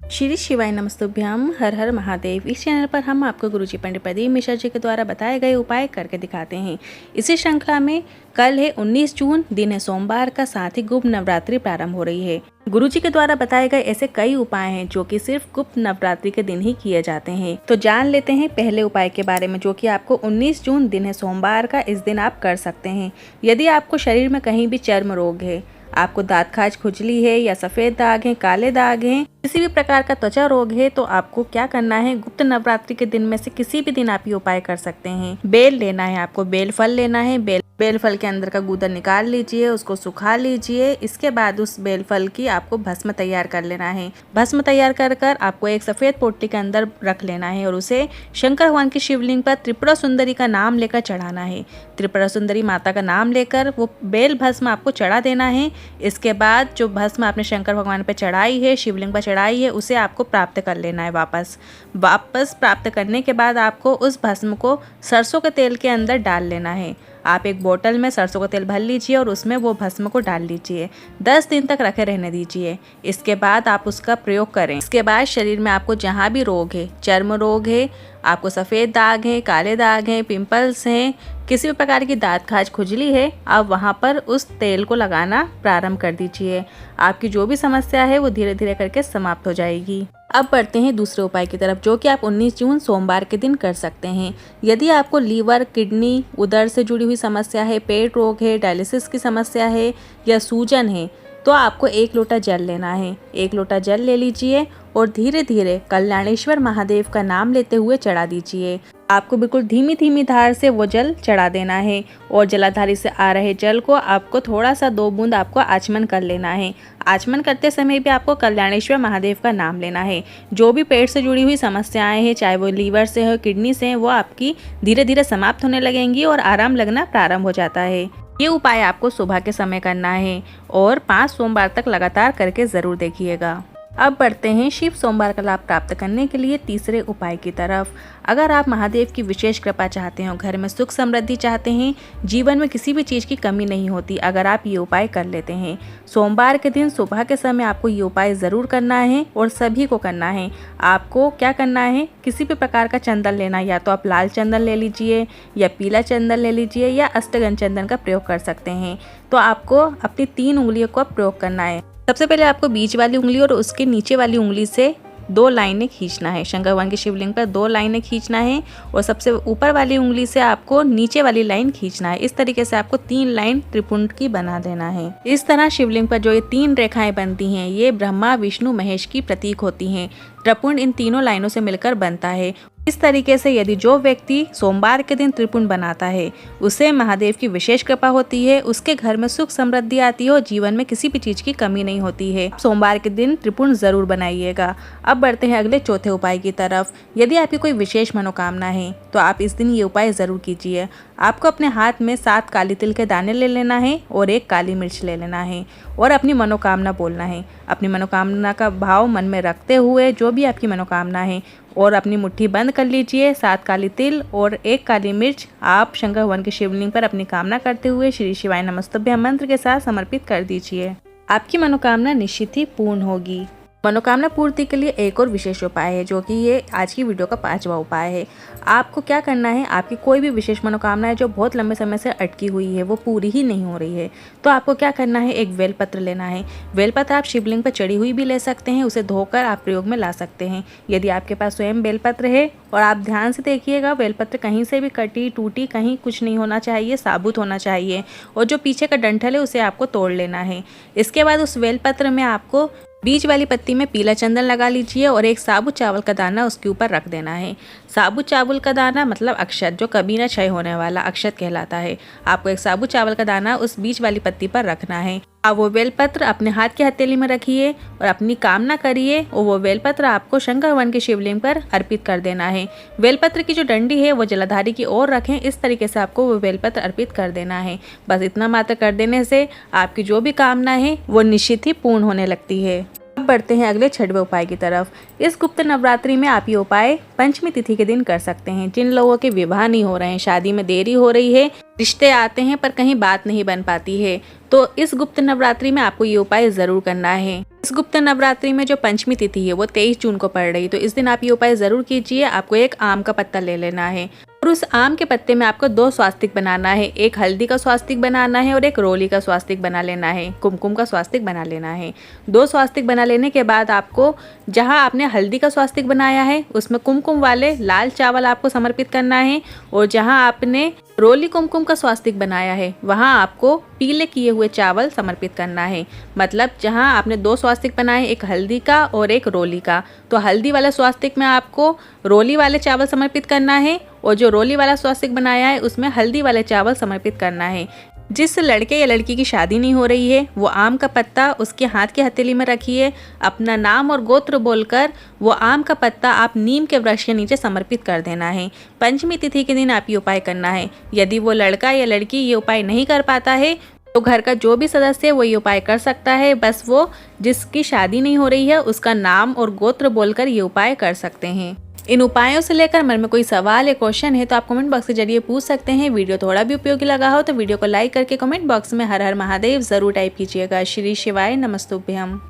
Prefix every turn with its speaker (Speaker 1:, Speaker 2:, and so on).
Speaker 1: श्री शिवाय नमस्तुभ्यम, हर हर महादेव। इस चैनल पर हम आपको गुरुजी पंडित प्रदीप मिश्रा जी के द्वारा बताए गए उपाय करके दिखाते हैं। इसी श्रृंखला में कल है 19 जून, दिन है सोमवार का, साथ ही गुप्त नवरात्रि प्रारंभ हो रही है। गुरुजी के द्वारा बताए गए ऐसे कई उपाय हैं जो कि सिर्फ गुप्त नवरात्रि के दिन ही किए जाते हैं। तो जान लेते हैं पहले उपाय के बारे में, जो कि आपको 19 जून, दिन है सोमवार का, इस दिन आप कर सकते हैं। यदि आपको शरीर में कहीं भी चर्म रोग है, आपको दांत खाज खुजली है या सफेद दाग है, काले दाग हैं, किसी भी प्रकार का त्वचा रोग है, तो आपको क्या करना है, गुप्त नवरात्रि के दिन में से किसी भी दिन आप ये उपाय कर सकते हैं। बेल लेना है, आपको बेल फल लेना है। बेल फल के अंदर का गूदा निकाल लीजिए, उसको सुखा लीजिए। इसके बाद उस बेल फल की आपको भस्म तैयार कर लेना है। भस्म तैयार कर आपको एक सफेद पोटली के अंदर रख लेना है और उसे शंकर भगवान की शिवलिंग पर त्रिपुरा सुंदरी का नाम लेकर चढ़ाना है। त्रिपुरा सुंदरी माता का नाम लेकर वो बेल भस्म आपको चढ़ा देना है। इसके बाद जो भस्म आपने शंकर भगवान पर चढ़ाई है, शिवलिंग पर चढ़ाई है, उसे आपको प्राप्त कर लेना है। वापस प्राप्त करने के बाद आपको उस भस्म को सरसों के तेल के अंदर डाल लेना है। आप एक बोतल में सरसों का तेल भर लीजिए और उसमें वो भस्म को डाल लीजिए। 10 दिन तक रखे रहने दीजिए। इसके बाद आप उसका प्रयोग करें। इसके बाद शरीर में आपको जहाँ भी रोग है, चर्म रोग है, आपको सफ़ेद दाग है, काले दाग हैं, पिंपल्स हैं, किसी भी प्रकार की दांत खाज खुजली है, आप वहाँ पर उस तेल को लगाना प्रारंभ कर दीजिए। आपकी जो भी समस्या है वो धीरे धीरे करके समाप्त हो जाएगी। अब बढ़ते हैं दूसरे उपाय की तरफ, जो कि आप 19 जून सोमवार के दिन कर सकते हैं। यदि आपको लीवर, किडनी, उदर से जुड़ी हुई समस्या है, पेट रोग है, डायलिसिस की समस्या है या सूजन है, तो आपको 1 लोटा जल लेना है। 1 लोटा जल ले लीजिए और धीरे धीरे कल्याणेश्वर महादेव का नाम लेते हुए चढ़ा दीजिए। आपको बिल्कुल धीमी धीमी धार से वो जल चढ़ा देना है और जलाधारी से आ रहे जल को आपको थोड़ा सा 2 बूंद आपको आचमन कर लेना है। आचमन करते समय भी आपको कल्याणेश्वर महादेव का नाम लेना है। जो भी पेट से जुड़ी हुई समस्याएं हैं, चाहे वो लीवर से हो, किडनी से, वो आपकी धीरे धीरे समाप्त होने लगेंगी और आराम लगना प्रारंभ हो जाता है। ये उपाय आपको सुबह के समय करना है और 5 सोमवार तक लगातार करके ज़रूर देखिएगा। अब बढ़ते हैं शिव सोमवार का लाभ प्राप्त करने के लिए तीसरे उपाय की तरफ। अगर आप महादेव की विशेष कृपा चाहते हो, घर में सुख समृद्धि चाहते हैं, जीवन में किसी भी चीज़ की कमी नहीं होती अगर आप ये उपाय कर लेते हैं। सोमवार के दिन सुबह के समय आपको ये उपाय ज़रूर करना है और सभी को करना है। आपको क्या करना है, किसी भी प्रकार का चंदन लेना, या तो आप लाल चंदन ले लीजिए या पीला चंदन ले लीजिए या अष्टगंध चंदन का प्रयोग कर सकते हैं। तो आपको अपनी 3 उंगलियों का प्रयोग करना है। सबसे पहले आपको बीच वाली उंगली और उसके नीचे वाली उंगली से 2 लाइनें खींचना है। शंकर भगवान की शिवलिंग पर 2 लाइनें खींचना है और सबसे ऊपर वाली उंगली से आपको नीचे वाली लाइन खींचना है। इस तरीके से आपको 3 लाइन त्रिपुंड की बना देना है। इस तरह शिवलिंग पर जो ये 3 रेखाएं बनती हैं, ये ब्रह्मा, विष्णु, महेश की प्रतीक होती हैं। त्रिपुंड इन तीनों लाइनों से मिलकर बनता है। इस तरीके से यदि जो व्यक्ति सोमवार के दिन त्रिपुंड बनाता है, उसे महादेव की विशेष कृपा होती है, उसके घर में सुख समृद्धि आती है और जीवन में किसी भी चीज की कमी नहीं होती है। सोमवार के दिन त्रिपुंड जरूर बनाइएगा। अब बढ़ते हैं अगले चौथे उपाय की तरफ। यदि आपकी कोई विशेष मनोकामना है तो आप इस दिन ये उपाय जरूर कीजिए। आपको अपने हाथ में 7 काली तिल के दाने ले लेना है और 1 काली मिर्च ले लेना है और अपनी मनोकामना बोलना है। अपनी मनोकामना का भाव मन में रखते हुए जो भी आपकी मनोकामना है और अपनी मुट्ठी बंद कर लीजिए। 7 काली तिल और 1 काली मिर्च आप शंकर भगवान की शिवलिंग पर अपनी कामना करते हुए श्री शिवाय नमस्तुभ्यम मंत्र के साथ समर्पित कर दीजिए। आपकी मनोकामना निश्चित ही पूर्ण होगी। मनोकामना पूर्ति के लिए एक और विशेष उपाय है, जो कि ये आज की वीडियो का 5वां उपाय है। आपको क्या करना है, आपकी कोई भी विशेष मनोकामना है जो बहुत लंबे समय से अटकी हुई है, वो पूरी ही नहीं हो रही है, तो आपको क्या करना है, एक बेलपत्र लेना है। बेलपत्र आप शिवलिंग पर चढ़ी हुई भी ले सकते हैं, उसे धोकर आप प्रयोग में ला सकते हैं। यदि आपके पास स्वयं बेलपत्र है, और आप ध्यान से देखिएगा, बेलपत्र कहीं से भी कटी टूटी कहीं कुछ नहीं होना चाहिए, साबुत होना चाहिए, और जो पीछे का डंठल है उसे आपको तोड़ लेना है। इसके बाद उस बेलपत्र में आपको बीच वाली पत्ती में पीला चंदन लगा लीजिए और एक साबुत चावल का दाना उसके ऊपर रख देना है। साबुत चावल का दाना मतलब अक्षत, जो कभी ना क्षय होने वाला अक्षत कहलाता है। आपको एक साबुत चावल का दाना उस बीच वाली पत्ती पर रखना है। आप वो बेलपत्र अपने हाथ की हथेली में रखिए और अपनी कामना करिए और वो बेलपत्र आपको शंकर भगवान की शिवलिंग पर अर्पित कर देना है। बेलपत्र की जो डंडी है वो जलाधारी की ओर रखें। इस तरीके से आपको वो बेलपत्र अर्पित कर देना है। बस इतना मात्र कर देने से आपकी जो भी कामना है वो निश्चित ही पूर्ण होने लगती है। अब बढ़ते हैं अगले 6वें उपाय की तरफ। इस गुप्त नवरात्रि में आप ये उपाय पंचमी तिथि के दिन कर सकते हैं। जिन लोगों के विवाह नहीं हो रहे हैं, शादी में देरी हो रही है, रिश्ते आते हैं पर कहीं बात नहीं बन पाती है। तो इस गुप्त नवरात्रि में आपको ये उपाय ज़रूर करना है। इस गुप्त नवरात्रि में जो पंचमी तिथि है वो 23 जून को पड़ रही, तो इस दिन आप ये उपाय ज़रूर कीजिए। आपको एक आम का पत्ता ले लेना है और उस आम के पत्ते में आपको 2 स्वास्तिक बनाना है। एक हल्दी का स्वास्तिक बनाना है और एक रोली का स्वास्तिक बना लेना है, कुमकुम का स्वास्तिक बना लेना है। 2 स्वास्तिक बना लेने के बाद आपको जहाँ आपने हल्दी का स्वास्तिक बनाया है उसमें कुमकुम वाले लाल चावल आपको समर्पित करना है, और जहाँ आपने रोली कुमकुम का स्वास्तिक बनाया है वहाँ आपको पीले किए हुए चावल समर्पित करना है। मतलब जहाँ आपने 2 स्वास्तिक बनाए, एक हल्दी का और एक रोली का, तो हल्दी वाले स्वास्तिक में आपको रोली वाले चावल समर्पित करना है और जो रोली वाला स्वास्तिक बनाया है उसमें हल्दी वाले चावल समर्पित करना है। जिस लड़के या लड़की की शादी नहीं हो रही है वो आम का पत्ता उसके हाथ की हथेली में रखिए। अपना नाम और गोत्र बोलकर वो आम का पत्ता आप नीम के वृक्ष के नीचे समर्पित कर देना है। पंचमी तिथि के दिन आप ये उपाय करना है। यदि वो लड़का या लड़की ये उपाय नहीं कर पाता है तो घर का जो भी सदस्य है वो ये उपाय कर सकता है। बस वो जिसकी शादी नहीं हो रही है उसका नाम और गोत्र बोलकर ये उपाय कर सकते हैं। इन उपायों से लेकर मन में कोई सवाल या क्वेश्चन है तो आप कमेंट बॉक्स के जरिए पूछ सकते हैं। वीडियो थोड़ा भी उपयोगी लगा हो तो वीडियो को लाइक करके कमेंट बॉक्स में हर हर महादेव जरूर टाइप कीजिएगा। श्री शिवाय नमस्तुभ्यम।